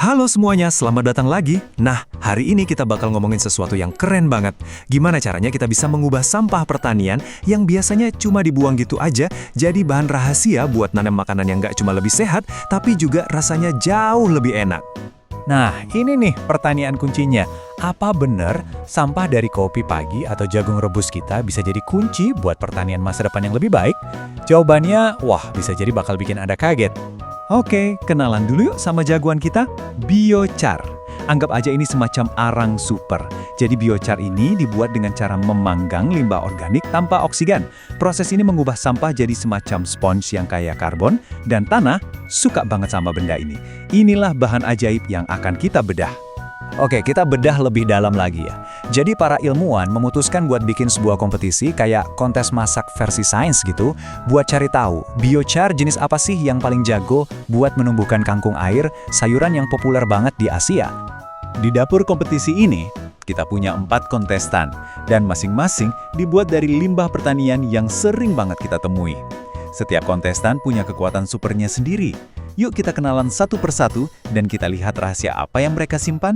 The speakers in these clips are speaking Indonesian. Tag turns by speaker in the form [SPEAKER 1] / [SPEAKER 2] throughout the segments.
[SPEAKER 1] Halo semuanya, selamat datang lagi. Nah, hari ini kita bakal ngomongin sesuatu yang keren banget. Gimana caranya kita bisa mengubah sampah pertanian yang biasanya cuma dibuang gitu aja, jadi bahan rahasia buat nanam makanan yang nggak cuma lebih sehat, tapi juga rasanya jauh lebih enak.
[SPEAKER 2] Nah, ini nih pertanyaan kuncinya. Apa benar sampah dari kopi pagi atau jagung rebus kita bisa jadi kunci buat pertanian masa depan yang lebih baik? Jawabannya, wah bisa jadi bakal bikin Anda kaget. Oke, kenalan dulu yuk sama jagoan kita, biochar. Anggap aja ini semacam arang super. Jadi biochar ini dibuat dengan cara memanggang limbah organik tanpa oksigen. Proses ini mengubah sampah jadi semacam spons yang kaya karbon, dan tanah suka banget sama benda ini. Inilah bahan ajaib yang akan kita bedah. Oke, kita bedah lebih dalam lagi ya. Jadi para ilmuwan memutuskan buat bikin sebuah kompetisi kayak kontes masak versi sains gitu, buat cari tahu biochar jenis apa sih yang paling jago buat menumbuhkan kangkung air, sayuran yang populer banget di Asia. Di dapur kompetisi ini, kita punya 4 kontestan, dan masing-masing dibuat dari limbah pertanian yang sering banget kita temui. Setiap kontestan punya kekuatan supernya sendiri. Yuk kita kenalan satu persatu, dan kita lihat rahasia apa yang mereka simpan.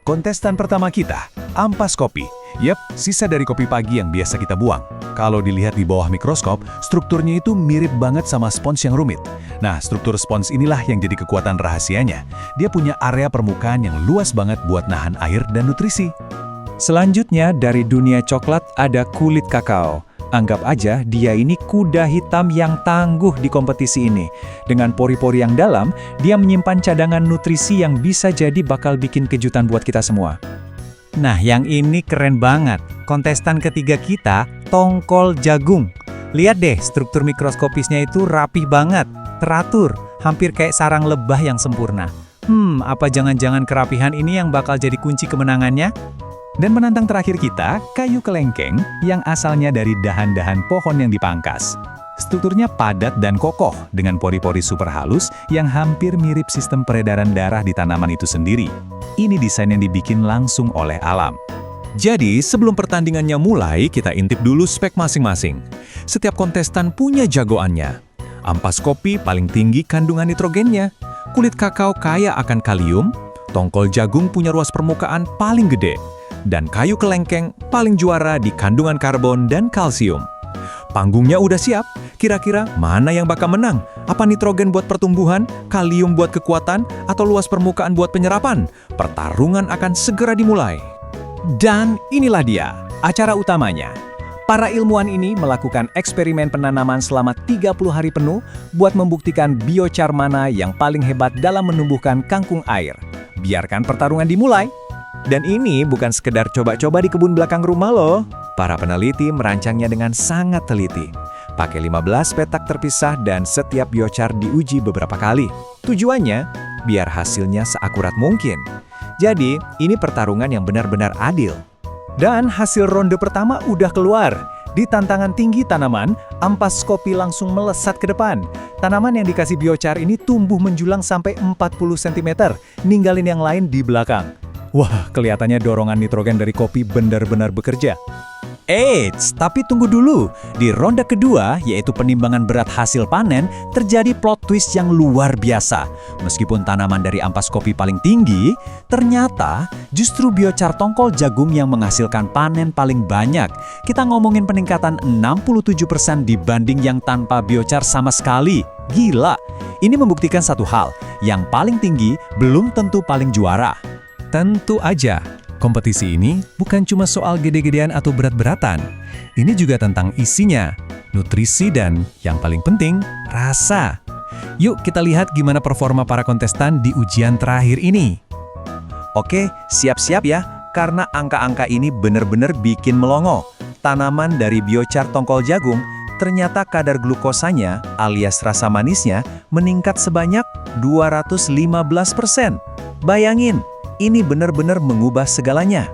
[SPEAKER 2] Kontestan pertama kita, ampas kopi. Yep, sisa dari kopi pagi yang biasa kita buang. Kalau dilihat di bawah mikroskop, strukturnya itu mirip banget sama spons yang rumit. Nah, struktur spons inilah yang jadi kekuatan rahasianya. Dia punya area permukaan yang luas banget buat nahan air dan nutrisi. Selanjutnya, dari dunia coklat ada kulit kakao. Anggap aja dia ini kuda hitam yang tangguh di kompetisi ini. Dengan pori-pori yang dalam, dia menyimpan cadangan nutrisi yang bisa jadi bakal bikin kejutan buat kita semua. Nah, yang ini keren banget. Kontestan ketiga kita, tongkol jagung. Lihat deh, struktur mikroskopisnya itu rapih banget, teratur, hampir kayak sarang lebah yang sempurna. Apa jangan-jangan kerapihan ini yang bakal jadi kunci kemenangannya? Dan penantang terakhir kita, kayu kelengkeng yang asalnya dari dahan-dahan pohon yang dipangkas. Strukturnya padat dan kokoh dengan pori-pori super halus yang hampir mirip sistem peredaran darah di tanaman itu sendiri. Ini desain yang dibikin langsung oleh alam. Jadi, sebelum pertandingannya mulai, kita intip dulu spek masing-masing. Setiap kontestan punya jagoannya. Ampas kopi paling tinggi kandungan nitrogennya. Kulit kakao kaya akan kalium. Tongkol jagung punya ruas permukaan paling gede. Dan kayu kelengkeng paling juara di kandungan karbon dan kalsium. Panggungnya udah siap, kira-kira mana yang bakal menang? Apa nitrogen buat pertumbuhan, kalium buat kekuatan, atau luas permukaan buat penyerapan? Pertarungan akan segera dimulai. Dan inilah dia, acara utamanya. Para ilmuwan ini melakukan eksperimen penanaman selama 30 hari penuh buat membuktikan biochar mana yang paling hebat dalam menumbuhkan kangkung air. Biarkan pertarungan dimulai. Dan ini bukan sekedar coba-coba di kebun belakang rumah loh. Para peneliti merancangnya dengan sangat teliti. Pakai 15 petak terpisah dan setiap biochar diuji beberapa kali. Tujuannya, biar hasilnya seakurat mungkin. Jadi, ini pertarungan yang benar-benar adil. Dan hasil ronde pertama udah keluar. Di tantangan tinggi tanaman, ampas kopi langsung melesat ke depan. Tanaman yang dikasih biochar ini tumbuh menjulang sampai 40 cm, ninggalin yang lain di belakang. Wah, kelihatannya dorongan nitrogen dari kopi benar-benar bekerja. Eits, tapi tunggu dulu. Di ronde kedua, yaitu penimbangan berat hasil panen, terjadi plot twist yang luar biasa. Meskipun tanaman dari ampas kopi paling tinggi, ternyata justru biochar tongkol jagung yang menghasilkan panen paling banyak. Kita ngomongin peningkatan 67% dibanding yang tanpa biochar sama sekali. Gila! Ini membuktikan satu hal, yang paling tinggi belum tentu paling juara. Tentu aja, kompetisi ini bukan cuma soal gede-gedean atau berat-beratan. Ini juga tentang isinya, nutrisi, dan yang paling penting, rasa. Yuk kita lihat gimana performa para kontestan di ujian terakhir ini. Oke, siap-siap ya, karena angka-angka ini benar-benar bikin melongo. Tanaman dari biochar tongkol jagung, ternyata kadar glukosanya alias rasa manisnya meningkat sebanyak 215%. Bayangin! Ini benar-benar mengubah segalanya.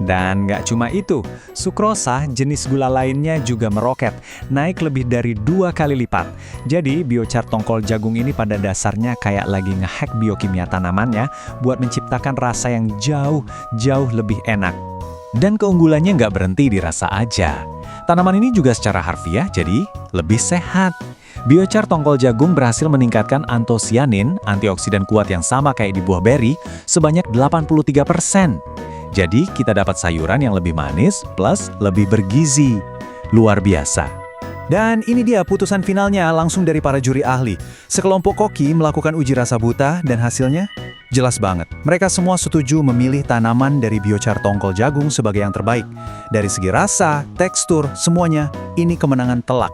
[SPEAKER 2] Dan nggak cuma itu, sukrosa jenis gula lainnya juga meroket, naik lebih dari 2 kali lipat. Jadi biochar tongkol jagung ini pada dasarnya kayak lagi ngehack biokimia tanamannya buat menciptakan rasa yang jauh lebih enak. Dan keunggulannya nggak berhenti di rasa aja. Tanaman ini juga secara harfiah jadi lebih sehat. Biochar tongkol jagung berhasil meningkatkan antosianin, antioksidan kuat yang sama kayak di buah beri, sebanyak 83%. Jadi, kita dapat sayuran yang lebih manis plus lebih bergizi. Luar biasa.
[SPEAKER 1] Dan ini dia putusan finalnya langsung dari para juri ahli. Sekelompok koki melakukan uji rasa buta dan hasilnya jelas banget. Mereka semua setuju memilih tanaman dari biochar tongkol jagung sebagai yang terbaik. Dari segi rasa, tekstur, semuanya, ini kemenangan telak.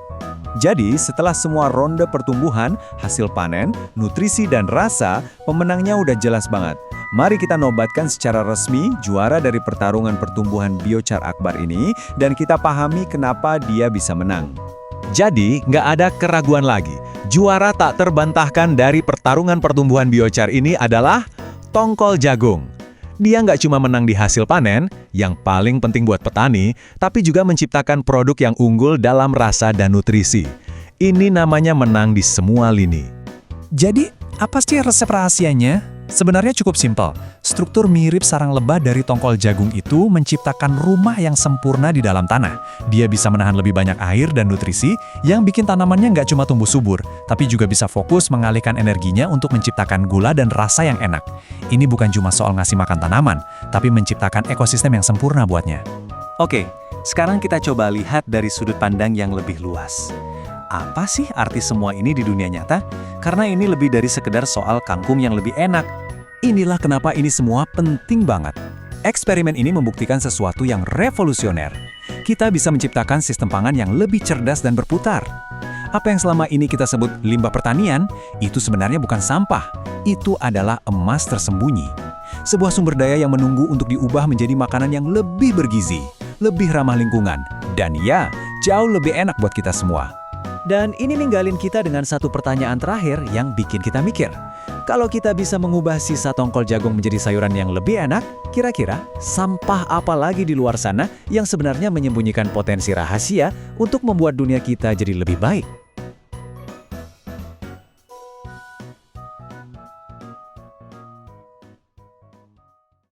[SPEAKER 1] Jadi, setelah semua ronde pertumbuhan, hasil panen, nutrisi, dan rasa, pemenangnya udah jelas banget. Mari kita nobatkan secara resmi juara dari pertarungan pertumbuhan biochar akbar ini, dan kita pahami kenapa dia bisa menang. Jadi, nggak ada keraguan lagi. Juara tak terbantahkan dari pertarungan pertumbuhan biochar ini adalah tongkol jagung. Dia nggak cuma menang di hasil panen, yang paling penting buat petani, tapi juga menciptakan produk yang unggul dalam rasa dan nutrisi. Ini namanya menang di semua lini.
[SPEAKER 2] Jadi, apa sih resep rahasianya? Sebenarnya cukup simpel. Struktur mirip sarang lebah dari tongkol jagung itu menciptakan rumah yang sempurna di dalam tanah. Dia bisa menahan lebih banyak air dan nutrisi yang bikin tanamannya nggak cuma tumbuh subur, tapi juga bisa fokus mengalihkan energinya untuk menciptakan gula dan rasa yang enak. Ini bukan cuma soal ngasih makan tanaman, tapi menciptakan ekosistem yang sempurna buatnya.
[SPEAKER 1] Oke, sekarang kita coba lihat dari sudut pandang yang lebih luas. Apa sih arti semua ini di dunia nyata? Karena ini lebih dari sekedar soal kangkung yang lebih enak. Inilah kenapa ini semua penting banget. Eksperimen ini membuktikan sesuatu yang revolusioner. Kita bisa menciptakan sistem pangan yang lebih cerdas dan berputar. Apa yang selama ini kita sebut limbah pertanian, itu sebenarnya bukan sampah. Itu adalah emas tersembunyi. Sebuah sumber daya yang menunggu untuk diubah menjadi makanan yang lebih bergizi, lebih ramah lingkungan, dan ya, jauh lebih enak buat kita semua. Dan ini ninggalin kita dengan satu pertanyaan terakhir yang bikin kita mikir. Kalau kita bisa mengubah sisa tongkol jagung menjadi sayuran yang lebih enak, kira-kira sampah apa lagi di luar sana yang sebenarnya menyembunyikan potensi rahasia untuk membuat dunia kita jadi lebih baik?